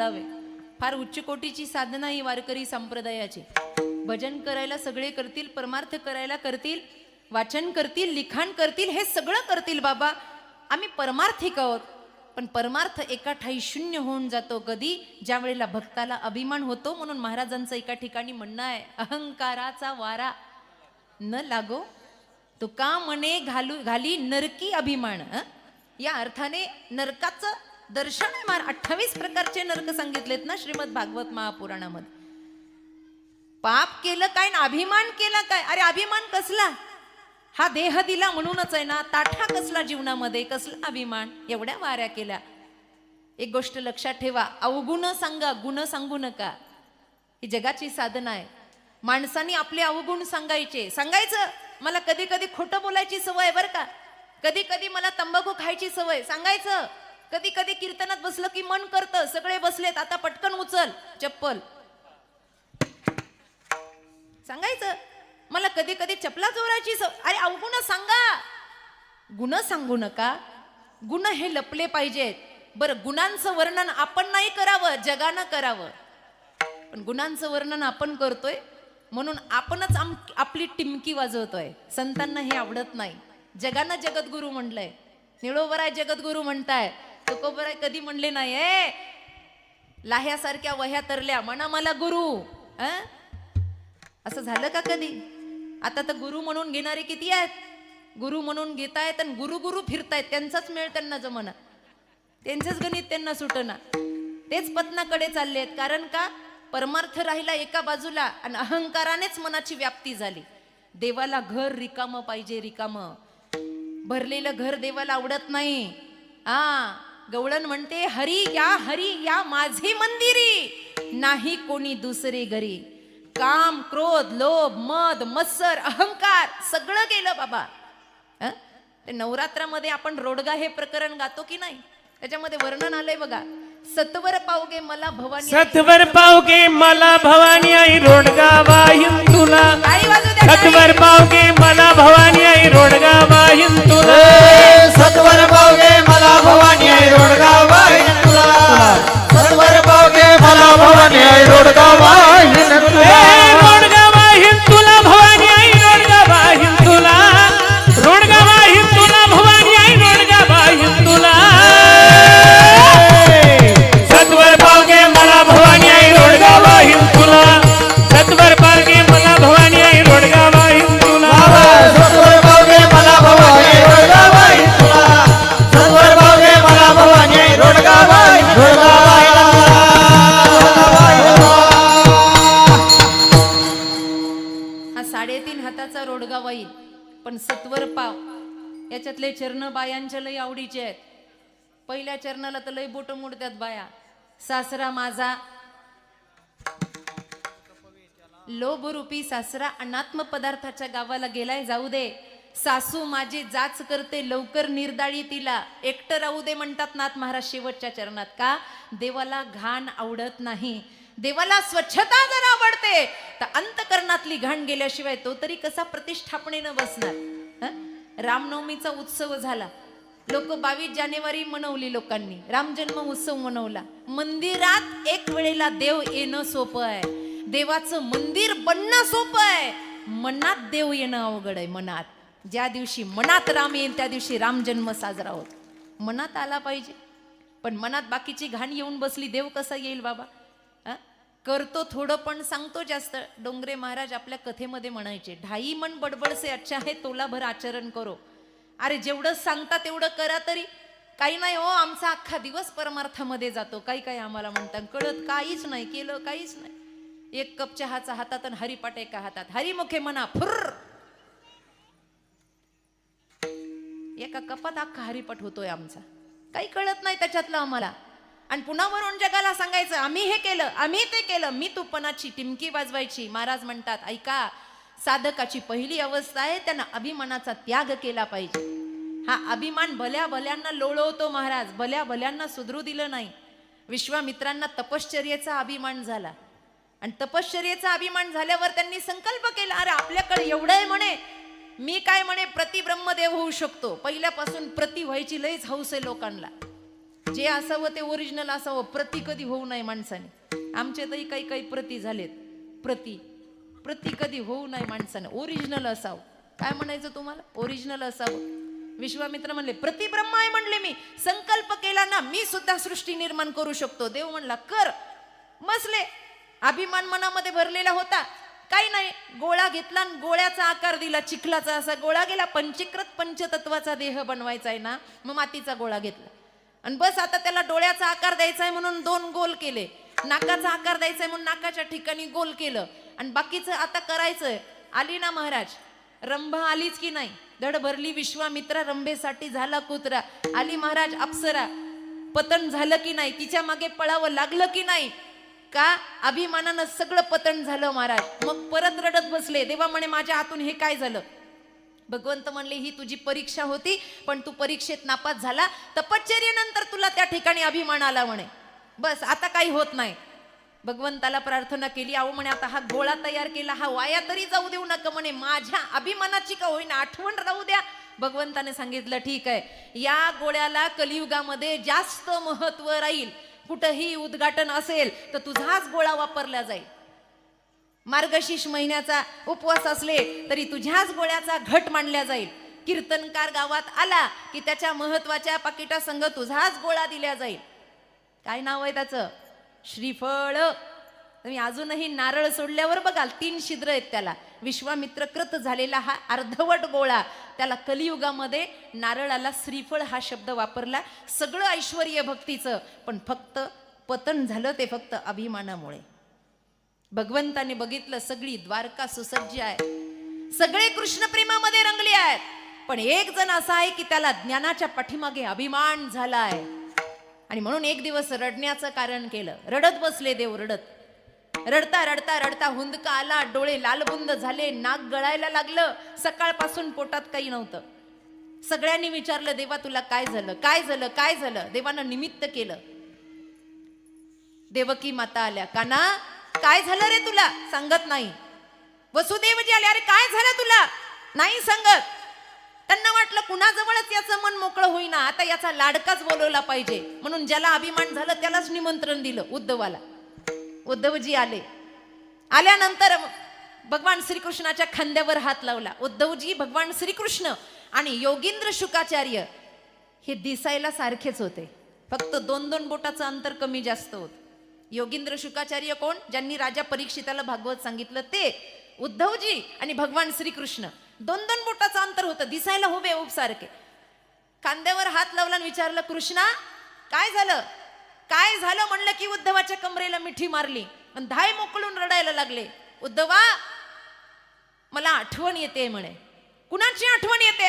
आवडावे. फार उच्च कोटीची साधना ही वारकरी संप्रदायाची. भजन करायला सगळे करतील, परमार्थ करायला करतील, वाचन करतील, लिखाण करतील, हे सगळं करतील बाबा. आम्ही परमार्थिक आहोत. पण परमार्थ एका ठाई शून्य होऊन जातो कधी, ज्या वेळेला भक्ताला अभिमान होतो. म्हणून महाराजांचं एका ठिकाणी म्हणणं आहे, अहंकाराचा वारा न लागो तुका मने घाली नरकी अभिमान. या अर्थाने नरकाचं दर्शन आहे. 28 प्रकारचे नरक सांगितलेत ना श्रीमद भागवत महापुराणामध्ये. पाप केलं काय ना अभिमान केला काय. अरे अभिमान कसला, हा देह दिला म्हणूनच आहे ना. ताठा कसला जीवनामध्ये, कसला अभिमान, एवढ्या वाऱ्या केल्या. एक गोष्ट लक्षात ठेवा, अवगुण सांगा, गुण सांगू नका. ही जगाची साधना आहे. माणसांनी आपले अवगुण सांगायचं. मला कधी कधी खोटं बोलायची सवय बर का, कधी कधी मला तंबाखू खायची सवय, सांगायचं. कधी कधी कीर्तनात बसलं की मन करतं, सगळे बसलेत आता पटकन उचल चप्पल, सांगायचं. मला कधी कधी चपला चोरायची सवय. अरे अवगुण सांगा, गुण सांगू नका. गुण हे लपले पाहिजेत. बरं, गुणांचं वर्णन आपण नाही करावं, जगानं करावं. पण गुणांचं वर्णन आपण करतोय म्हणून आपणच आपली टिमकी वाजवतोय. संतांना हे आवडत नाही. जगानं जगद्गुरु म्हटलंय, निळोबराय जगद्गुरु म्हणताय, तुकोबराय कधी म्हणले नाही. लाह्यासारख्या वह्या तरल्या म्हणा मला गुरु. असं झालं का कधी? आता तर गुरु म्हणून घेणारे किती आहेत. गुरु म्हणून घेतायत आणि गुरु गुरु फिरतायत. त्यांचाच मेळ त्यांना जमना, त्यांचंच गणित त्यांना सुटना. तेच पतनाकडे चाललेत. कारण का, परमार्थ राहिला एका बाजूला आणि अहंकारानेच मनाची व्याप्ती झाली. देवाला घर रिकाम पाहिजे, रिकाम. भरलेलं घर देवाला आवडत नाही. गवळण म्हणते, हरी या माझे मंदिरी, नाही कोणी दुसरे घरी. काम, क्रोध, लोभ, मद, मत्सर, अहंकार सगळं गेलं बाबा. ते नवरात्रामध्ये आपण रोडगा हे प्रकरण गातो की नाही, त्याच्यामध्ये वर्णन आलंय बघा. सत्वर पावगे मला भवानी, सत्वर पावगे मला भवानी आई रोडगा वाहिन तुला. सत्वर पावगे मला भवानी आई रोडगा वाहिन तुला. सत्वर पावगे मला भवानी आई रोडगा वाहिन तुला. सत्वर पावगे मला भवानी आई रोडगा वाहिन तुला. रोडगा वाहिन तुला भवानी आई रोडगा वाहिन तुला. रोडगा वाहिन तुला भवानी आई रोडगा वाहिन तुला. सत्वर पावगे मला भवानी आई रोडगा वाहिन तुला. सत्वर पावगे मला भवानी आई रोडगा वाहिन तुला. सत्वर पावगे मला भवानी आई रोडगा वाहिन तुला. सत्वर पावगे मला भवानी आई रोडगा वाहिन तुला. हा 3.5 हाताचा रोडगा वाईल. पण सत्वर पाव याच्यातले चरण बायांच्या लय आवडीचे आहेत. पहिल्या चरणाला तर लय बोट मोडतात बाया. सासरा माझा लोभरूपी सासरा अनात्म पदार्थाच्या गावाला गेलाय, जाऊ दे. सासू माझी जाच करते लवकर निर्दाळी तिला. एकटं राहू दे म्हणतात नाथ महाराज शेवटच्या चरणात. का? देवाला घाण आवडत नाही, देवाला स्वच्छता जर आवडते. तर अंतकरणातली घाण गेल्याशिवाय तो तरी कसा प्रतिष्ठापनेनं बसणार. रामनवमीचा उत्सव झाला, लोक 22 जानेवारी मनवली, लोकांनी राम जन्म उत्सव मनवला. मंदिरात एक वेळेला देव येणं सोपं आहे, देवाचं मंदिर बनणं सोपं आहे. मनात देव येणं अवघड आहे. मनात ज्या दिवशी मनात राम येईल त्या दिवशी राम जन्म साजरा होतो. मनात आला पाहिजे. पण मनात बाकीची घाण येऊन बसली, देव कसा येईल बाबा. करतो थोडं पण सांगतो जास्त. डोंगरे महाराज आपल्या कथेमध्ये म्हणायचे, ढाई मन बडबड से अच्छा है तोला भर आचरण करो. अरे जेवढं सांगता तेवढं करा तरी. काही नाही हो, आमचा अख्खा दिवस परमार्थामध्ये जातो. काही आम्हाला म्हणतात कळत काहीच नाही, केलं काहीच नाही. एक कप चहाचा हातात आणि हरिपाट एका हातात, हरिमुखे म्हणा फुर्र. एका कपात अख्खा हरिपाठ होतोय आमचा. काही कळत नाही त्याच्यातलं आम्हाला. आणि पुन्हा वरून जगाला सांगायचं आम्ही हे केलं, आम्ही ते केलं. मी तुपणाची टिमकी वाजवायची. महाराज म्हणतात, ऐका, साधकाची पहिली अवस्था आहे त्यानं अभिमानाचा त्याग केला पाहिजे. हा अभिमान भल्या भल्यांना लोळवतो महाराज, भल्या भल्यांना सुधरू दिलं नाही. विश्वामित्रांना तपश्चर्येचा अभिमान झाला. आणि तपश्चर्येचा अभिमान झाल्यावर त्यांनी संकल्प केला, अरे आपल्याकडे एवढं आहे म्हणे, मी काय म्हणे प्रति ब्रह्मदेव होऊ शकतो. पहिल्यापासून प्रति व्हायची लयच हौस आहे लोकांना. जे असावं ते ओरिजिनल असावं, प्रति कधी होऊ नये माणसाने. आमचे तरी काही काही प्रति झालेत, प्रति कधी होऊ नये माणसाने, ओरिजिनल असावं. काय म्हणायचं तुम्हाला? ओरिजिनल असावं. विश्वामित्र म्हणले प्रति ब्रह्मा आहे म्हणले, मी संकल्प केला ना मी सुद्धा सृष्टी निर्माण करू शकतो. देव म्हणला कर. बसले. अभिमान मनामध्ये भरलेला होता. काही नाही, गोळा घेतला आणि गोळ्याचा आकार दिला, चिखलाचा असा गोळा गेला. पंचीकृत पंचतत्वाचा देह बनवायचा आहे ना, मग मातीचा गोळा घेतला आणि बस आता त्याला डोळ्याचा आकार द्यायचा आहे म्हणून 2 गोल केले, नाकाचा आकार द्यायचा आहे म्हणून नाकाच्या ठिकाणी गोल केलं आणि बाकीचं आता करायचंय. आली ना महाराज, रंभा आलीच की नाही, धड भरली विश्वामित्रा, रंभेसाठी झाला कुत्रा. आली महाराज अप्सरा, पतन झालं की नाही, तिच्या मागे पळावं लागलं की नाही, का अभिमानानं सगळं पतन झालं महाराज. मग परत रडत बसले. देवा म्हणे माझ्या हातून हे काय झालं? भगवंत म्हणले ही तुझी परीक्षा होती, पण तू परीक्षेत नापास झाला, तपश्चर्येनंतर तुला त्या ठिकाणी अभिमान आला म्हणे. बस आता काही होत नाही. भगवंताला प्रार्थना केली. अहो म्हणे आता हा गोळा तयार केला, हा वाया तरी जाऊ देऊ नका म्हणे, माझ्या अभिमानाची का होईना आठवण राहू द्या. भगवंताने सांगितलं ठीक आहे, या गोळ्याला कलियुगामध्ये जास्त महत्व राहील. कुठंही उद्घाटन असेल तर तुझाच गोळा वापरला जाईल. मार्गशीर्ष महिन्याचा उपवास असले तरी तुझ्याच गोळ्याचा घट मांडला जाईल. कीर्तनकार गावात आला की त्याच्या महत्वाच्या पाकिटासंग तुझाच गोळा दिला जाईल. काय नाव आहे त्याचं? श्रीफळ. तुम्ही अजूनही नारळ सोडल्यावर बघाल 3 छिद्र आहेत त्याला. विश्वामित्र कृत झालेला हा अर्धवट गोळा, त्याला कलियुगामध्ये नारळाला श्रीफळ हा शब्द वापरला. सगळं ऐश्वर्य भक्तीचं, पण फक्त पतन झालं ते फक्त अभिमानामुळे. भगवंताने बघितलं सगळी द्वारका सुसज्ज आहे, सगळे कृष्ण प्रेमामध्ये रंगले आहेत, पण एक जण असा आहे की त्याला ज्ञानाच्या पाठीमागे अभिमान झाला आहे. आणि म्हणून एक दिवस रडण्याचं कारण केलं. रडत बसले देव, रडता रडता रडता हुंदका आला, डोळे लालबुंद झाले, नाक गळायला लागलं. सकाळपासून पोटात काही नव्हतं. सगळ्यांनी विचारलं देवा तुला काय झालं, काय झालं, काय झालं? देवानं निमित्त केलं. देवकी माता आल्या. काना काय झालं रे तुला? सांगत नाही. वसुदेवजी आले. अरे काय झालं तुला? नाही सांगत. त्यांना वाटलं कुणाजवळच याचं मन मोकळं होईना, आता याचा लाडकाच बोलवला पाहिजे, म्हणून ज्याला अभिमान झालं त्यालाच निमंत्रण दिलं, उद्धवाला. उद्धवजी आले. आल्यानंतर भगवान श्रीकृष्णाच्या खांद्यावर हात लावला. उद्धवजी, भगवान श्रीकृष्ण आणि योगींद्र शुकाचार्य हे दिसायला सारखेच होते, फक्त 2-2 बोटाचं अंतर कमी जास्त होत. योगींद्र शुकाचार्य कोण? ज्यांनी राजा परीक्षिताला भागवत सांगितलं ते. उद्धवजी आणि भगवान श्रीकृष्ण 2-2 बोटाचं अंतर होतं, दिसायला हुबेहूब सारखे. खांद्यावर हात लावला आणि विचारलं कृष्णा काय झालं, काय झालं म्हणलं की उद्धवाच्या कमरेला मिठी मारली आणि धाय मोकळून रडायला लागले. उद्धवा मला आठवण येते म्हणे. कुणाची आठवण येते?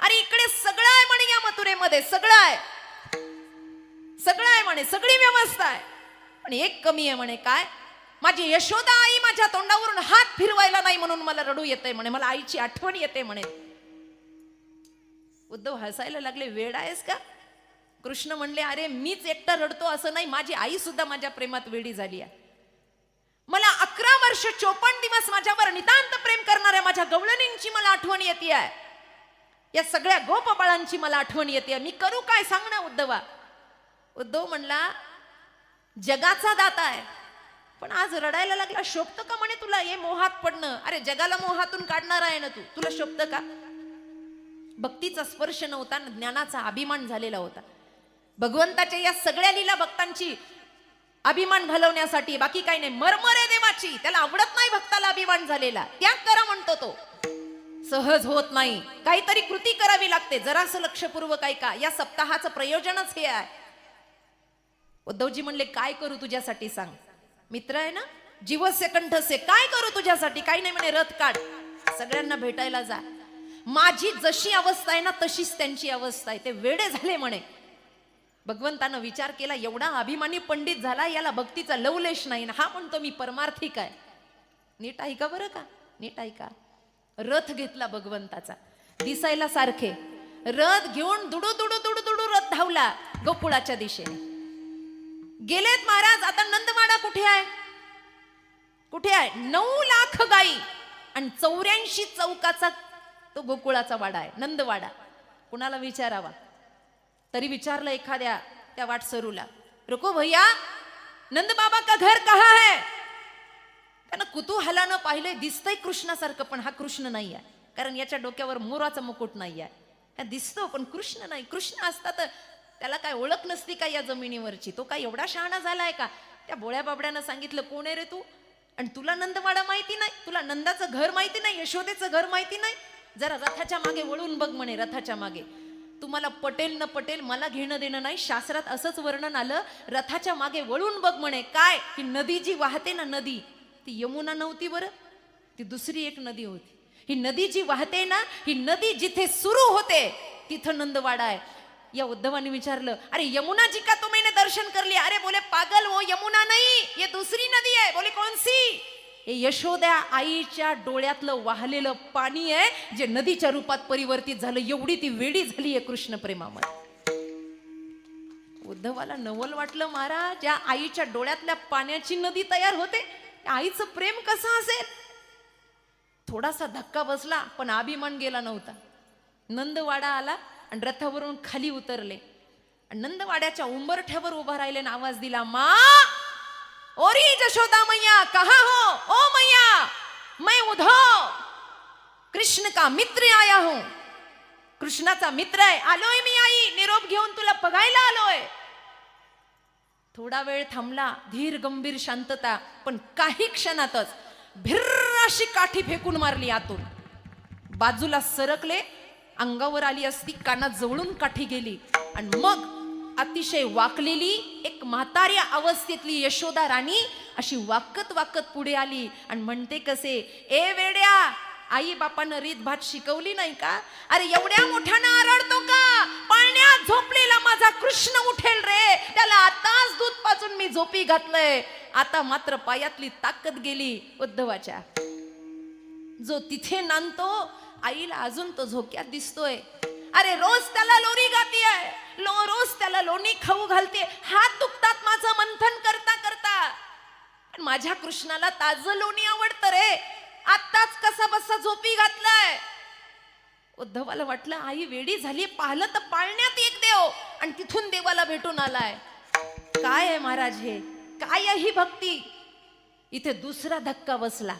अरे इकडे सगळं आहे म्हणे, या मथुरेमध्ये सगळं आहे, सगळं आहे म्हणे, सगळी व्यवस्था आहे, पण एक कमी आहे म्हणे. काय? माझी यशोदा आई माझ्या तोंडावरून हात फिरवायला नाही म्हणून मला रडू येते म्हणे, मला आईची आठवण येते म्हणे. उद्धव हसायला लागले. वेड आहेस का? कृष्ण म्हणले अरे मीच एकटा रडतो असं नाही, माझी आई सुद्धा माझ्या प्रेमात वेडी झाली आहे. मला 11 वर्ष 54 दिवस माझ्यावर नितांत प्रेम करणाऱ्या माझ्या गवळणींची मला आठवण येते आहे, या सगळ्या गोपबाळांची मला आठवण येते. मी करू काय सांग ना उद्धवा. उद्धव म्हणला जगाचा दाता आहे, पण आज रडायला लागला. शोभतं का म्हणे तुला हे मोहात पडणं? अरे जगाला मोहातून काढणार आहे ना तू, तुला शोभतं का? भक्तीचा स्पर्श नव्हता, ज्ञानाचा अभिमान झालेला होता. भगवंताच्या या सगळ्या लीला भक्तांची अभिमान घालवण्यासाठी, बाकी काही नाही. मर्मर आहे देवाची, त्याला आवडत नाही भक्ताला अभिमान झालेला. त्याग करा म्हणतो तो, सहज होत नाही, काहीतरी कृती करावी लागते. जरासं लक्षपूर्वक ऐका, या सप्ताहाचं प्रयोजनच हे आहे. उद्धवजी म्हणले काय करू तुझ्यासाठी सांग. मित्र आहे ना, जीवस्य कंठस्य, काय करू तुझ्यासाठी? काही नाही म्हणे, रथ काढ, सगळ्यांना भेटायला जा. माझी जशी अवस्था आहे ना तशीच त्यांची अवस्था आहे, ते वेडे झाले म्हणे. भगवंतानं विचार केला, एवढा अभिमानी पंडित झाला, याला भक्तीचा लवलेश नाही ना. हा म्हणतो मी परमार्थिक आहे. नीट ऐका बरं का, नीट ऐका. रथ घेतला भगवंताचा, दिसायला सारखे. रथ घेऊन दुडू दुडू दुडू दुडू रथ धावला गोकुळाच्या दिशेने. गेलेत महाराज. आता नंदवाडा कुठे आहे? कुठे आहे? 9 लाख गाई आणि 84 चौकाचा तो गोकुळाचा वाडा आहे, नंदवाडा. कुणाला विचारावा तरी विचारलं एखाद्या त्या वाटसरूला, रुको भैया, नंद बाबा का घर कहाँ है? त्यानं कुतूहलानं पाहिलंय, दिसतंय कृष्णासारखं, पण हा कृष्ण नाही आहे, कारण याच्या डोक्यावर मोराचा मुकुट नाही आहे. हा दिसतो पण कृष्ण नाही. कृष्ण असता तर त्याला काय ओळख नसती का या जमिनीवरची? तो काय एवढा शहाणा झालाय का? त्या बोळ्या बाबड्यानं सांगितलं, कोण आहे रे तू? आणि तुला नंदवाडा माहिती नाही? तुला नंदाचं घर माहिती नाही? यशोदेचं घर माहिती नाही? जरा रथाच्या मागे वळून बघ म्हणे, रथाच्या मागे. तुम्हाला पटेल न पटेल, मला घेणं देणं नाही. शास्त्रात असंच वर्णन आलं, रथाच्या मागे वळून बघ म्हणे. काय? की नदी जी वाहते ना, नदी, ती यमुना नव्हती बरं, ती दुसरी एक नदी होती. ही नदी जी वाहते ना, ही नदी जिथे सुरू होते तिथं नंदवाडा आहे. या उद्धवाने विचारलं, अरे यमुना जी का तो मैंने दर्शन कर लिया? अरे बोले पागल, वो यमुना नहीं, ये दूसरी नदी है. बोले कौन सी? हे यशोदा आईच्या डोळ्यातलं वाहलेलं पाणी आहे, जे नदीच्या रूपात परिवर्तित झालं. एवढी ती वेडी झाली आहे कृष्ण प्रेमामध्ये. उद्धवाला नवल वाटलं, महाराज, या आईच्या डोळ्यातल्या पाण्याची नदी तयार होते, आईचं प्रेम कसं असेल? थोडासा धक्का बसला, पण अभिमान गेला नव्हता. नंदवाडा आला आणि रथावरून खाली उतरले. नंदवाड्याच्या उंबरठ्यावर उभा राहिले आणि आवाज दिला, मा ओरी जशोदा मैया, कहा हो? ओ मैया, मैं उद्धव, कृष्ण का मित्र आया हूं. कृष्णाचा मित्र आहे, आलोय मी आई, निरोप घेऊन तुला बघायला आलोय. थोडा वेळ थांबला, धीर गंभीर शांतता, पण काही क्षणातच भिर्र अशी काठी फेकून मारली आतून. बाजूला सरकले, अंगावर आली असती, कानात जवळून काठी गेली. आणि मग अतिशय वाकलेली एक म्हाताऱ्या अवस्थेतली यशोदा राणी अशी वाकत वाकत पुढे आली आणि म्हणते कसे, ए वेड्या, आई बापानं रीत भात शिकवली नाही का? अरे एवढ्या मोठ्यानं आरडतो का? पाळण्यात झोपलेला माझा कृष्ण उठेल रे, त्याला आताच दूध पाजून मी झोपी घातलंय. आता मात्र पायातली ताकद गेली उद्धवाच्या. जो तिथे नांदतो, आईला अजून तो झोक्यात दिसतोय. अरे रोज त्याला लोरी गाती आहे, रोज त्याला लोणी खाऊ घालते, हात दुखतात माझं मंथन करता करता. पण माझ्या कृष्णाला ताजं लोणी आवडतं रे, आत्ताच कसा बसा झोपी घातलाय. उद्धवाला वाटलं, आई वेडी झाली, पाहिलं तर पाळण्यात एक देव आणि तिथून देवाला भेटून आलाय. काय आहे महाराज हे? काय आहे ही भक्ती? इथे दुसरा धक्का बसला.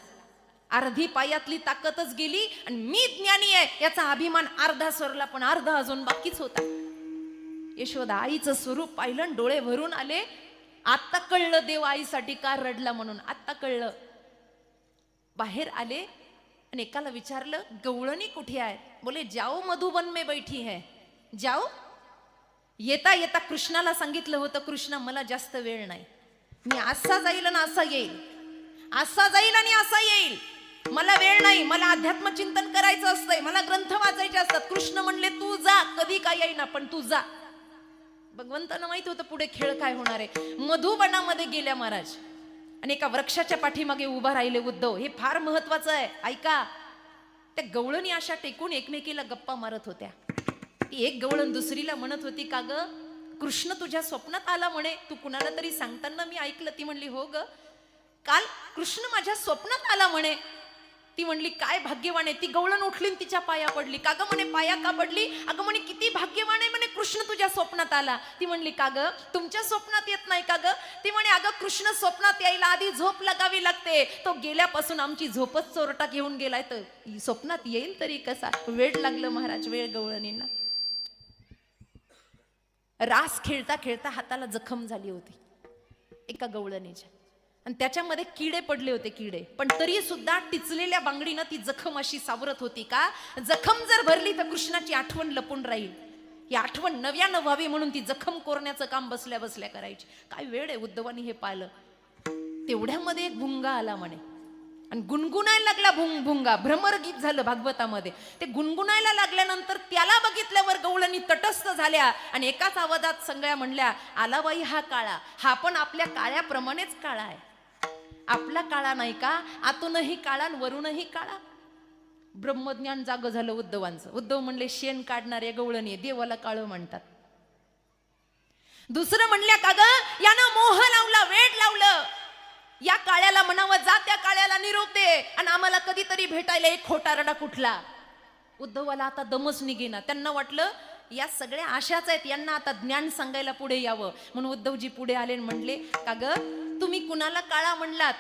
अर्धी पायातली ताकदच गेली आणि मी ज्ञानी आहे याचा अभिमान अर्धा सरला, पण अर्धा अजून बाकीच होता. यशोदा आईचं स्वरूप पाहिलं, डोळे भरून आले. आता कळलं देव आईसाठी का रडला म्हणून, आता कळलं. बाहेर आले आणि एकाला विचारलं, गवळणी कुठे आहे? बोले जाओ मधुबन में बैठी है, जाओ. येता येता कृष्णाला सांगितलं होतं, कृष्णा मला जास्त वेळ नाही, मी असा जाईल आणि असा येईल, असा जाईल आणि असा येईल, मला वेळ नाही, मला अध्यात्म चिंतन करायचं असतंय, मला ग्रंथ वाचायचे असतात. कृष्ण म्हणले तू जा, कधी काय येईना पण तू जा. भगवंतांना माहित होतं पुढे खेळ काय होणार आहे. मधुबनामध्ये गेल्या महाराज आणि एका वृक्षाच्या पाठीमागे उभा राहिले उद्धव. हे फार महत्वाचं आहे, ऐका. त्या गवळणी अशा टेकून एकमेकीला गप्पा मारत होत्या. ती एक गवळण दुसरीला म्हणत होती, का ग कृष्ण तुझ्या स्वप्नात आला म्हणे, तू कुणाला तरी सांगताना मी ऐकलं. ती म्हणली, हो ग, काल कृष्ण माझ्या स्वप्नात आला म्हणे. ती म्हणली, काय भाग्यवान आहे. ती गवळण उठली तिच्या पाया पडली. का ग म्हणे, पाया का पडली? अगं म्हणे, किती भाग्यवान आहे म्हणे, कृष्ण तुझ्या स्वप्नात आला. ती म्हणली, का ग तुमच्या स्वप्नात येत नाही का ग? ती म्हणे, अगं कृष्ण स्वप्नात यायला आधी झोप लगावी लागते, तो गेल्यापासून आमची झोपच चोरटा घेऊन गेलाय, तर स्वप्नात येईल तरी कसा? वेळ लागलं महाराज, वेळ गवळणींना. रास खेळता खेळता हाताला जखम झाली होती एका गवळणीच्या, आणि त्याच्यामध्ये किडे पडले होते, किडे. पण तरी सुद्धा टिचलेल्या बांगडीनं ती जखम अशी सावरत होती. का? जखम जर भरली तर कृष्णाची आठवण लपून राहील, ही आठवण नव्यानं व्हावी म्हणून ती जखम कोरण्याचं काम बसल्या बसल्या करायची. काय वेळ आहे. उद्धवानी हे पाहिलं. तेवढ्यामध्ये एक भुंगा आला म्हणे आणि गुणगुणायला लागला. भुंगा भ्रमरगीत झालं भागवतामध्ये. ते गुणगुणायला लागल्यानंतर त्याला बघितल्यावर गवळणी तटस्थ झाल्या आणि एकाच आवाजात सगळ्या म्हणल्या, आला बाई हा काळा, हा पण आपल्या काळ्याप्रमाणेच काळा आहे. आपला काळा नाही का, आतूनही काळा आणि वरूनही काळा. ब्रह्मज्ञान जाग झालं उद्धवांचं. उद्धव म्हणले, शेण काढणारे गवळणी देवाला काळ म्हणतात. दुसरं म्हणल्या, का ग यानं मोह लावला, वेड लावलं, या काळ्याला म्हणावं जा त्या काळ्याला निरोप दे आणि आम्हाला कधीतरी भेटायला एक खोटारडा कुठला. उद्धवाला आता दमच निघेना. त्यांना वाटलं या सगळ्या आशाच आहेत, यांना आता ज्ञान सांगायला पुढे यावं म्हणून उद्धवजी पुढे आले आणि म्हणले, का ग तुम्ही कुणाला काळा म्हणलात?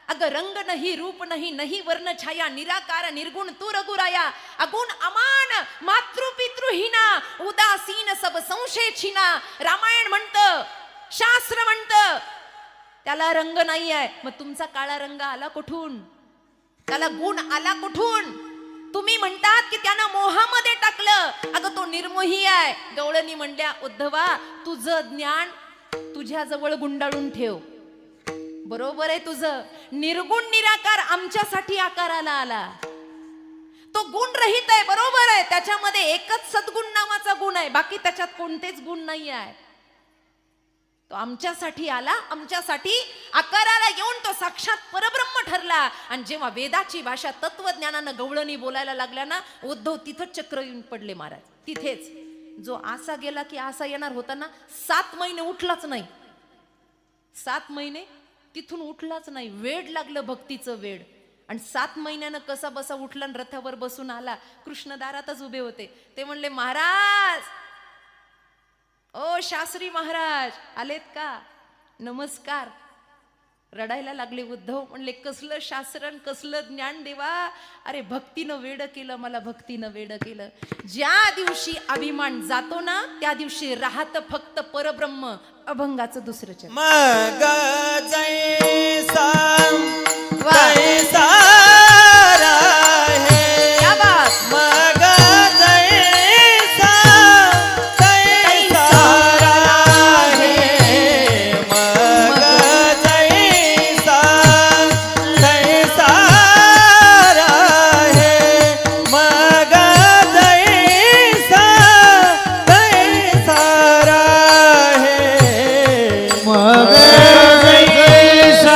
अगं रंग नाही, रूप नाही, नाही वर्ण छाया, निराकार निर्गुण तू रघुराया, अगुण अमान मातृ पितृहीना, उदासीन सब संशय छिना. रामायण म्हणतं, शास्त्र म्हणतं त्याला रंग नाही आहे, मग तुमचा काळा रंग आला कुठून? त्याला गुण आला कुठून? तुम्ही म्हणतात की त्यानं मोहामध्ये टाकलं, अगं तो निर्मोही आहे. गवळणी म्हणल्या, उद्धवा तुझं ज्ञान तुझ्या जवळ गुंडाळून ठेव. बरोबर आहे तुझं, निर्गुण निराकार आमच्यासाठी आकाराला आला, तो गुण रहित आहे. बरोबर आहे, त्याच्यामध्ये एकच सद्गुण नावाचा गुण आहे, बाकी त्याच्यात कोणतेच गुण नाही आहे. तो आमच्यासाठी आला, आमच्यासाठी आकाराला येऊन तो साक्षात परब्रह्म ठरला. आणि जेव्हा वेदाची भाषा तत्वज्ञानानं गवळणी बोलायला लागल्या ना, उद्धव तिथंच चक्र येऊन पडले महाराज. तिथेच जो आसा गेला की आसा येणार होता ना, 7 महिने उठलाच नाही. 7 महिने तिथून उठलाच नाही. वेड लागलं भक्तीचं वेड. आणि 7 महिन्यानं कसा बसा उठला आणि रथावर बसून आला. कृष्ण दारातच उभे होते. ते म्हणले, महाराज, ओ शास्त्री महाराज आलेत का? नमस्कार. रडायला लागले उद्धव. म्हणले, कसलं शास्त्रन कसलं ज्ञान देवा. अरे भक्तीनं वेड केलं मला, भक्तीनं वेड केलं. ज्या दिवशी अभिमान जातो ना, त्या दिवशी राहत फक्त परब्रह्म, अभंगाचं दुसरं चरण. मग जैसा वा. तैसा राहे, क्या बात. मग जैसा तैसा राहे, मग जैसा तैसा राहे, मग जैसा तैसा राहे, मग जैसा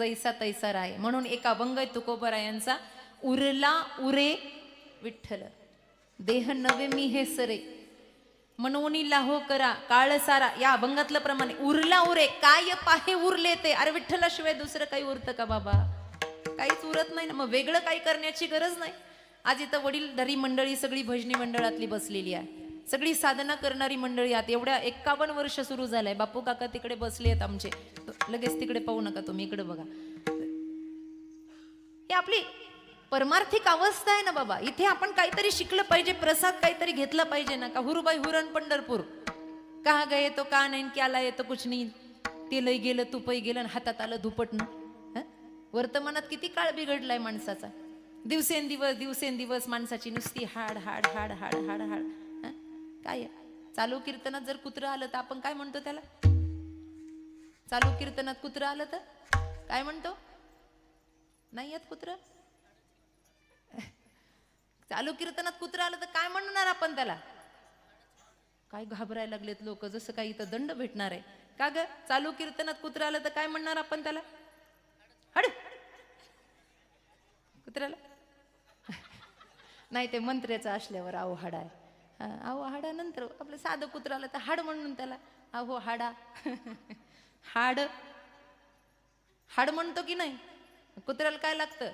जैसा तैसा राय. म्हणून एक अभंग आहे तुकोबरायांचा, उरला उरे विठ्ठल देह नवे मी हे सरे. मनवणी लाहो करा काळ सारा, या अभंगातलं प्रमाणे उरला उरे काय पाहे उरले ते. अरे विठ्ठलाशिवाय दुसरं काही उरतं का बाबा? काहीच उरत नाही ना. मग वेगळं काही करण्याची गरज नाही. आज इथं वडीलधारी मंडळी सगळी भजनी मंडळातली बसलेली आहे, सगळी साधना करणारी मंडळी आहेत. एवढ्या 51 वर्ष सुरू झालंय. बापू काका तिकडे बसले आहेत आमचे, लगेच तिकडे पाहू नका तुम्ही, इकडे बघा. ही आपली परमार्थिक अवस्था आहे ना बाबा. इथे आपण काहीतरी शिकलं पाहिजे, प्रसाद काहीतरी घेतला पाहिजे ना. का हुरुबाई हुरण पंढरपूर, कहा गये तो का नाही, क्याला येतो कुछ नाही. तेलही गेलं, तुपही गेलं, हातात आलं धुपटणं. वर्तमानात किती काळ बिघडलाय माणसाचा. दिवसेंदिवस माणसाची नुसती हाड हाड हाड हाड हाड हाड. काय चालू कीर्तनात जर कुत्रं आलं तर आपण काय म्हणतो त्याला? चालू कीर्तनात कुत्रं आलं तर काय म्हणतो? नाही येत कुत्रं? चालू कीर्तनात कुत्रं आलं तर काय म्हणणार आपण त्याला? काय घाबरायला लागलेत लोक, जसं काही इथं दंड भेटणार आहे का ग? चालू कीर्तनात कुत्रं आलं तर काय म्हणणार आपण त्याला? हड कुत्र्याला नाही, ते मंत्र्याचं असल्यावर आहो हाडा आहे. अहो हाडा नंतर आपलं साधं कुत्रं आलं तर हाड म्हणून त्याला अहो हाडा. हाड हाड म्हणतो की नाही? कुत्र्याला काय लागतं?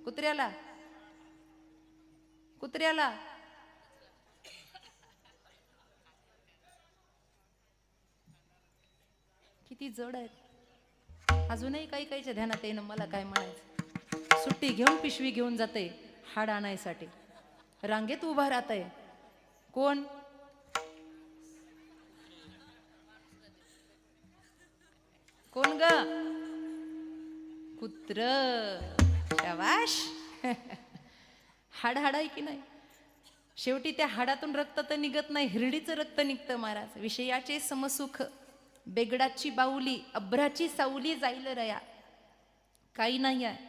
कुत्र्याला कुत्र्याला किती जड आहेत. अजूनही काही काहीच्या ध्यानात येईन मला काय म्हणायचं. सुट्टी घेऊन पिशवी घेऊन जाते हाड आणायसाठी, रांगेत उभा राहतय. कोण? कोण ग? कुत्र. शाबाश. हाड आहे की नाही? शेवटी त्या हाडातून रक्त तर निघत नाही, हिरडीचं रक्त निघतं महाराज. विषयाचे समसुख बेगडाची बाऊली, अभ्राची सावली जाईल रया. काही नाही आहे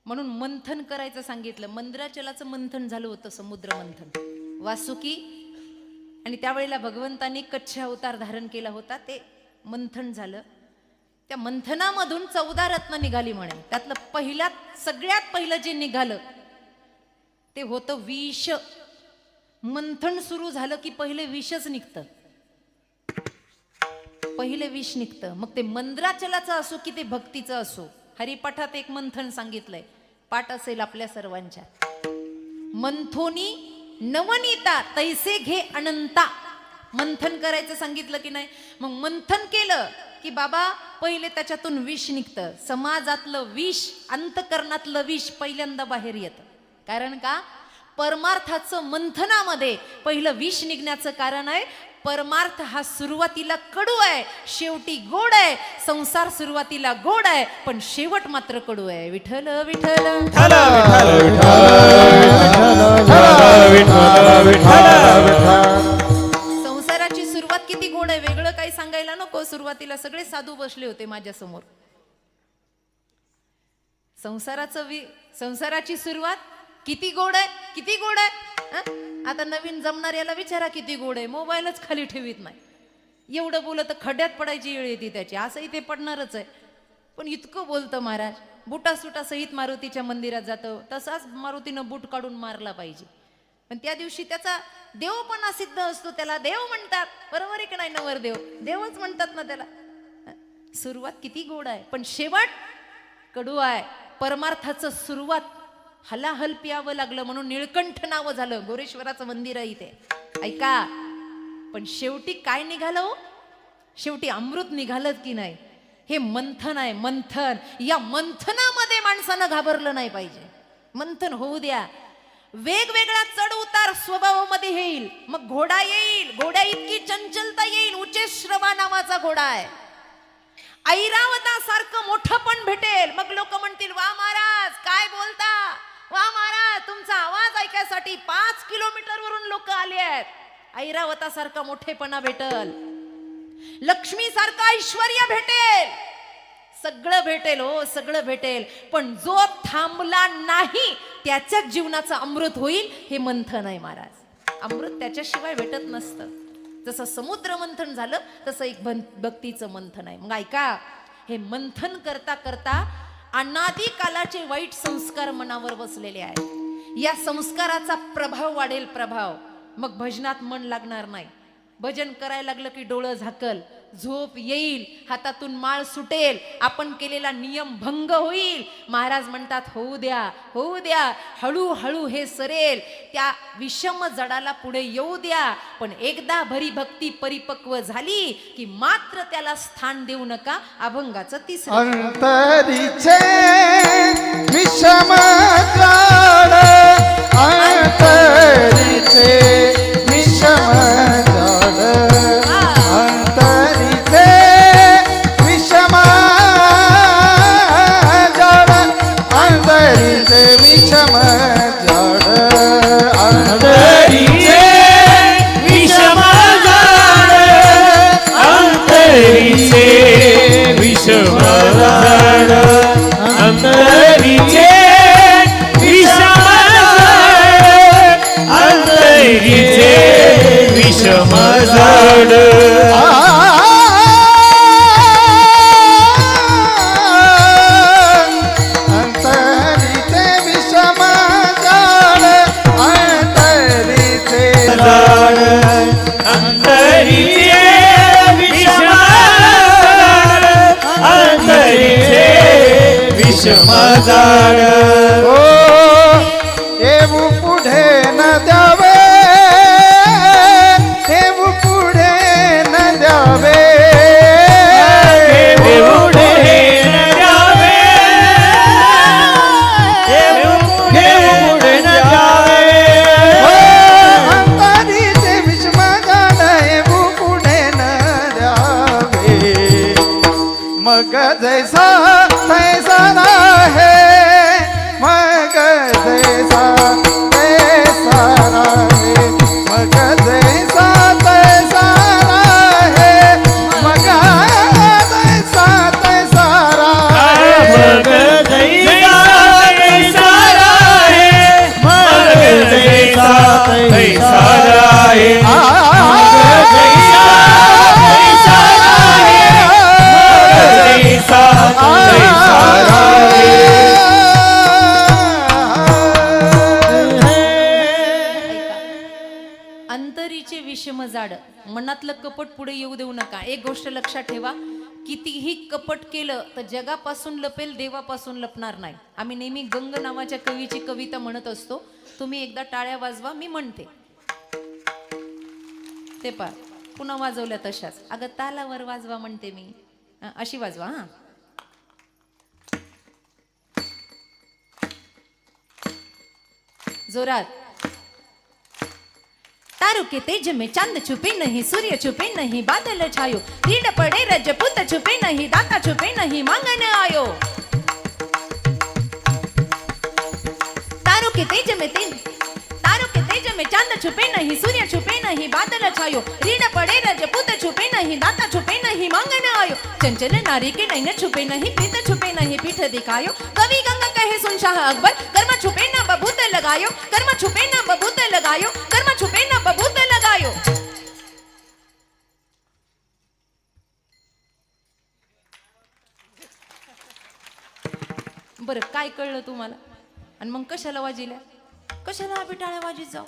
म्हणून मंथन करायचं सांगितलं. मंद्राचलाचं मंथन झालं होतं, समुद्र मंथन. वासुकी आणि त्यावेळेला भगवंतांनी कच्छ अवतार धारण केला होता, ते मंथन झालं. त्या मंथनामधून 14 रत्न निघाली म्हणे. त्यातलं सगळ्यात पहिलं जे निघालं ते होतं विष. मंथन सुरू झालं की पहिले विषच निघतं, पहिले विष निघतं. मग ते मंद्राचलाचं असो की ते भक्तीचं असो. हरिपाठात एक मंथन सांगितलंय, पाठ असेल आपल्या सर्वांच्या. मंथोनी नवनीता तैसे घे अनंता. मंथन करायचं सांगितलं की नाही? मग मंथन केलं की बाबा पहिले त्याच्यातून विष निघतं. समाजातलं विष, अंतकरणातलं विष पहिल्यांदा बाहेर येतं. कारण का? परमार्थाचं मंथनामध्ये पहिलं विष निघण्याचं कारण आहे, परमार्थ हा सुरुवातीला कडू आहे, शेवटी गोड आहे. संसार सुरुवातीला गोड आहे पण शेवट मात्र कडू आहे. विठ्ठल विठ्ठल संसाराची सुरुवात किती गोड आहे, वेगळं काही सांगायला नको. सुरुवातीला सगळे साधू बसले होते माझ्या समोर. संसाराची सुरुवात किती गोड आहे, किती गोड आहे. आता नवीन जमणाऱ्याला विचारा किती गोड आहे, मोबाईलच खाली ठेवीत नाही. एवढं बोलत तर खड्ड्यात पडायची वेळ येते त्याची, असंही ते पडणारच आहे. पण इतकं बोलतं महाराज. बुटा सुटा सहित मारुतीच्या मंदिरात जातं, तसाच मारुतीनं बूट काढून मारला पाहिजे. पण त्या दिवशी त्याचा देवपणा सिद्ध असतो, त्याला देव म्हणतात. बरोबर आहे की नाही? नवरदेव देवच म्हणतात ना त्याला. सुरुवात किती गोड आहे पण शेवट कडू आहे. परमार्थाचं सुरुवात हलाहल प्यावं लागलं म्हणून निळकंठ नाव झालं. गोरेश्वराचं मंदिर आहे इथे, ऐका. पण शेवटी काय निघालं? शेवटी अमृत निघालं की नाही? हे मंथन आहे, मंथन. या मंथनामध्ये माणसानं घाबरलं नाही पाहिजे. मंथन होऊ द्या. वेगवेगळा चढ उतार स्वभावामध्ये येईल. मग घोडा येईल, घोड्या इतकी चंचलता येईल. उच्चश्रवा नावाचा घोडा आहे. ऐरावतासारखं मोठं पण भेटेल. मग लोक म्हणतील, वा महाराज काय बोलता, वा महाराज तुमचा आवाज ऐकायसाठी 5 किलोमीटर वरून लोक आले आहेत. ऐरावतासारखा मोठेपणा भेटल, लक्ष्मी सारखं ऐश्वर्य भेटेल, सगळं भेटेल. हो सगळं भेटेल. पण जो थांबला नाही त्याच्याच जीवनाचं अमृत होईल. हे मंथन आहे महाराज. अमृत त्याच्याशिवाय भेटत नसतं. जसं समुद्र मंथन झालं तसं एक भक्तीचं मंथन आहे. मग ऐका, हे मंथन करता करता अनादी कालाचे वाईट संस्कार मनावर बसलेले आहेत. या संस्काराचा प्रभाव वाढेल. प्रभाव मग भजनात मन लागणार नाही. भजन करायला लागलं की डोळं झाकल, झोप येईल, हातातून माळ सुटेल, आपण केलेला नियम भंग होईल. महाराज म्हणतात होऊ द्या, होऊ द्या, हळूहळू हे सरेल, त्या विषम जडाला पुढे येऊ द्या. पण एकदा भरी भक्ती परिपक्व झाली की मात्र त्याला स्थान देऊ नका. अभंगाचं तिसरं अंतरीचे विषम जाळ, अंतरीचे विषम जाळ, अंतरीचे विषम जाळ, अंतरीचे विषम जाळ, अंतरीचे विषम जाळ, अंतरीचे विषम जाळ, अंतरीचे विषम जाळ, अंतरीचे विषम जाळ. अंतरीचे विषम जाळ, अंतरीचे जाळ, अंतरीचे विषम जाळ, अंतरीचे विषम जाळ. ओ देऊ पुढे न द्यावे, देऊ पुढे न द्यावे, एवढे न द्यावे, एवढे न द्यावे. अंतरीचे विषम जाळ, देऊ पुढे न द्यावे. मग जैसा तैसा आहे, मग जैसा तैसा आहे, मग जैसा तैसा आहे, मग जैसा तैसा आहे. मग जैसा तैसा आहे, मग जैसा तैसा आहे, मग जैसा तैसा आहे, मग जैसा तैसा आहे. अंतरीचे विषम जाड, मनातलं कपट पुढे येऊ देऊ नका. एक गोष्ट लक्षात ठेवा, कितीही कपट केलं तर जगापासून लपेल, देवापासून लपणार नाही. आम्ही नेहमी गंग नावाच्या कवीची कविता म्हणत असतो. तुम्ही एकदा टाळ्या वाजवा, मी म्हणते ते पा पुन्हा वाजवल्या तशाच. अगं तालावर वाजवा म्हणते मी, अशी वाजवा. हा, जोरात. तारों के तेज में चांद छुपे नहीं, सूर्य छुपे नहीं, बादल छायो, रीड पड़े रजपूत छुपे नहीं, दाता छुपे नहीं, मांगने आयो. तारों के तेज में चांद छुपे नहीं, सूर्य छुपे नहीं, बादल छायो, रीड पड़े रजपूत छुपे नहीं, दाता छुपे नहीं, मांगने आयो. चंचल नारी के नैन छुपे नहीं, पीत छुपे नहीं, पीठ दिखायो. कवि गंगा कहे सुन शाह अकबर, कर्म छुपे ना बबूत लगायो, कर्म छुपे ना बबूत लगायो, कर्म छुपे ना बबूत लगायो. बरं, काय कळलं तुम्हाला? आणि मग कशाला वाजिल्या? कशाला आम्ही टाळ्या वाजीत जाऊ?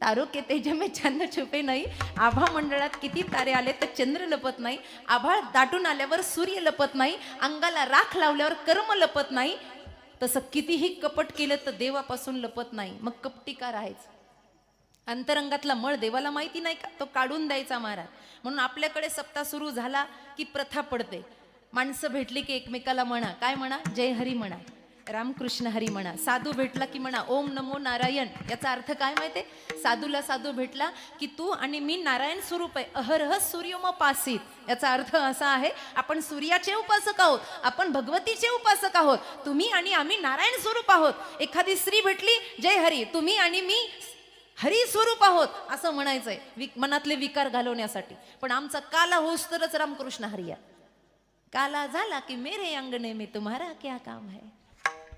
तारो के तेज में चंद छुपे नाही. आभा मंडळात किती तारे आले तर चंद्र लपत नाही. आभाळ दाटून आल्यावर सूर्य लपत नाही. अंगाला राख लावल्यावर कर्म लपत नाही. तसं कितीही कपट केलं तर देवापासून लपत नाही. मग कपटी का राहायचं? अंतरंगातला मळ देवाला माहिती नाही का? तो काढून द्यायचा महाराज. म्हणून आपल्याकडे सप्ताह सुरू झाला की प्रथा पडते. माणसं भेटली की एकमेकाला म्हणा, काय म्हणा? जय हरी म्हणा, रामकृष्ण हरी म्हणा. साधू भेटला की म्हणा ओम नमो नारायण. याचा अर्थ काय माहितीये? साधूला साधू भेटला की तू आणि मी नारायण स्वरूप आहे. अहरह सूर्योमपासित. याचा अर्थ असा आहे, आपण सूर्याचे उपासक आहोत, आपण भगवतीचे उपासक आहोत. तुम्ही आणि आम्ही नारायण स्वरूप आहोत. एखादी स्त्री भेटली, जय हरी, तुम्ही आणि मी हरी स्वरूप आहोत असं म्हणायचंय मनातले विकार घालवण्यासाठी. पण आमचा काला होस तरच रामकृष्ण हरिया. काला झाला की मेरे अंगणे में तुम्हारा क्या काम है.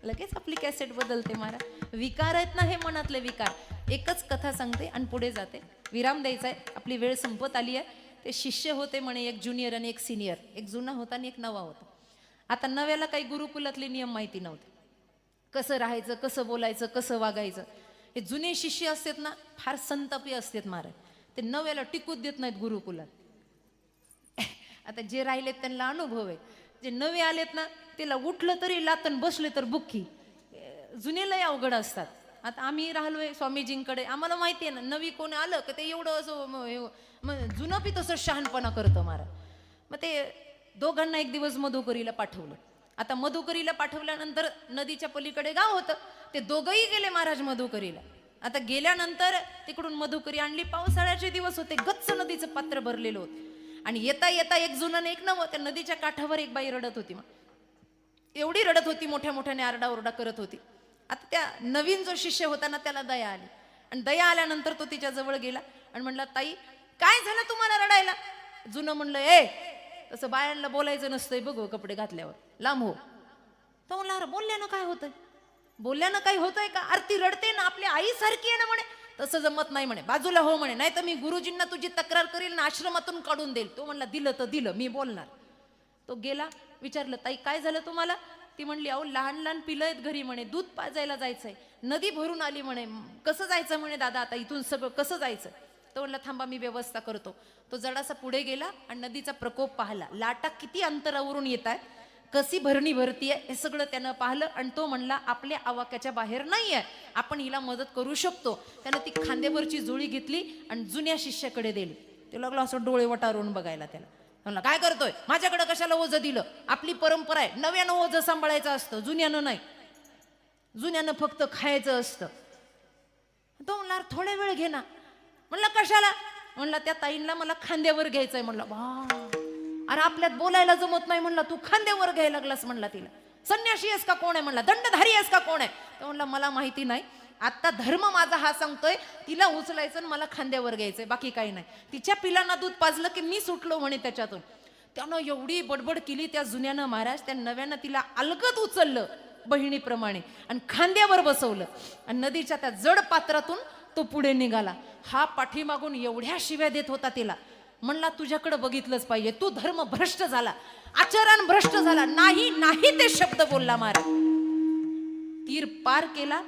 लगेच आपली कॅसेट बदलते महाराज. विकार आहेत ना हे मनातले विकार. एकच कथा सांगते आणि पुढे जाते. विराम द्यायचा आहे, आपली वेळ संपत आली आहे. ते शिष्य होते म्हणे, एक ज्युनियर आणि एक सिनियर. एक जुना होता आणि एक नवा होता. आता नव्याला काही गुरुकुलातले नियम माहिती नव्हते. कसं राहायचं, कसं बोलायचं, कसं वागायचं. हे जुने शिष्य असतात ना फार संतापी असतात महाराज. ते नव्याला टिकूच देत नाहीत गुरुकुलात. आता जे राहिलेत त्यांना अनुभव आहे. जे नवे आलेत ना त्याला उठलं तरी लातन बसले तर बुक्की. जुने लय अवघड असतात. आता आम्ही राहिलोय स्वामीजींकडे, आम्हाला माहिती आहे ना नवी कोण आलं का ते एवढं असं जुनं बी तसं शहाणपणा करतं महाराज. मग ते दोघांना एक दिवस मधुकरीला पाठवलं. आता मधुकरीला पाठवल्यानंतर नदीच्या पलीकडे गाव होतं. ते दोघंही गेले महाराज मधुकरीला. आता गेल्यानंतर तिकडून मधुकरी आणली. पावसाळ्याचे दिवस होते, गच्च नदीचं पात्र भरलेलं होतं. आणि येता येता एक जुनं एक नवं त्या नदीच्या काठावर एक बाई रडत होती. मग एवढी रडत होती, मोठ्या मोठ्याने आरडाओरडा करत होती. आता त्या नवीन जो शिष्य होता ना त्याला दया आली. आणि दया आल्यानंतर तो तिच्या जवळ गेला आणि म्हणला, ताई काय झालं तुम्हाला रडायला? जुनं म्हणलं, तसं बायांना बोलायचं नसतंय बघ कपडे घातल्यावर, लांब हो. तो म्हणला, अरे बोलल्यानं काय होतंय? बोलल्यानं काही होतंय का? आरती रडते ना, आपली आई सारखी आहे ना म्हणे. तसं जमत नाही म्हणे, बाजूला हो म्हणे, नाही तर मी गुरुजींना तुझी तक्रार करील ना आश्रमातून काढून देईल. तो म्हणला, दिलं तर दिलं, मी बोलणार. तो गेला, विचारलं, ताई काय झालं तुम्हाला? ती म्हणली, अहो लहान लहान पिलं आहेत घरी म्हणे, दूध पाजायला जायचंय, नदी भरून आली म्हणे, कसं जायचं म्हणे दादा, आता इथून सगळं कसं जायचं? तो म्हणला, थांबा मी व्यवस्था करतो. तो जरासा पुढे गेला आणि नदीचा प्रकोप पाहिला. लाटा किती अंतरावरून येत आहे, कशी भरणी भरतीये हे सगळं त्यानं पाहिलं. आणि तो म्हणला, आपल्या आवाक्याच्या बाहेर नाही आहे, आपण हिला मदत करू शकतो. त्यानं ती खांद्यावरची जोळी घेतली आणि जुन्या शिष्याकडे दिली. ते लागलं असं डोळे वटारून बघायला. त्याला म्हणला, काय करतोय? माझ्याकडे कशाला ओझं दिलं? आपली परंपरा आहे, नव्यानं ओझं सांभाळायचं असतं, जुन्यानं नाही. जुन्यानं फक्त खायचं असतं. तो म्हणला, थोड्या वेळ घे ना. म्हणला, कशाला? म्हणला, त्या ताईंना मला खांद्यावर घ्यायचंय. म्हणला, वा, अरे आपल्यात बोलायला जमत नाही. म्हणला, तू खांद्यावर घ्यायला लागलास. म्हणला, तिला संन्याशी आहेस का कोण आहे? म्हणला, दंडधारी आहेस का कोण आहे? तर म्हणला, मला माहिती नाही, आता धर्म माझा हा सांगतोय तिला उचलायचं आणि मला खांद्यावर घ्यायचंय, बाकी काही नाही. तिच्या पिलांना दूध पाजलं की मी सुटलो म्हणे त्याच्यातून. त्यानं एवढी बडबड केली त्या जुन्यानं महाराज. त्या नव्यानं तिला अलगद उचललं बहिणीप्रमाणे आणि खांद्यावर बसवलं. आणि नदीच्या त्या जड पात्रातून तो पुढे निघाला. हा पाठीमागून एवढ्या शिव्या देत होता तिला. म्हणला, तुझ्याकडे बघितलंच पाहिजे, तू धर्म भ्रष्ट झाला, आचरण भ्रष्ट झाला. नाही नाही ते शब्द बोलला महाराज. तीर पार केला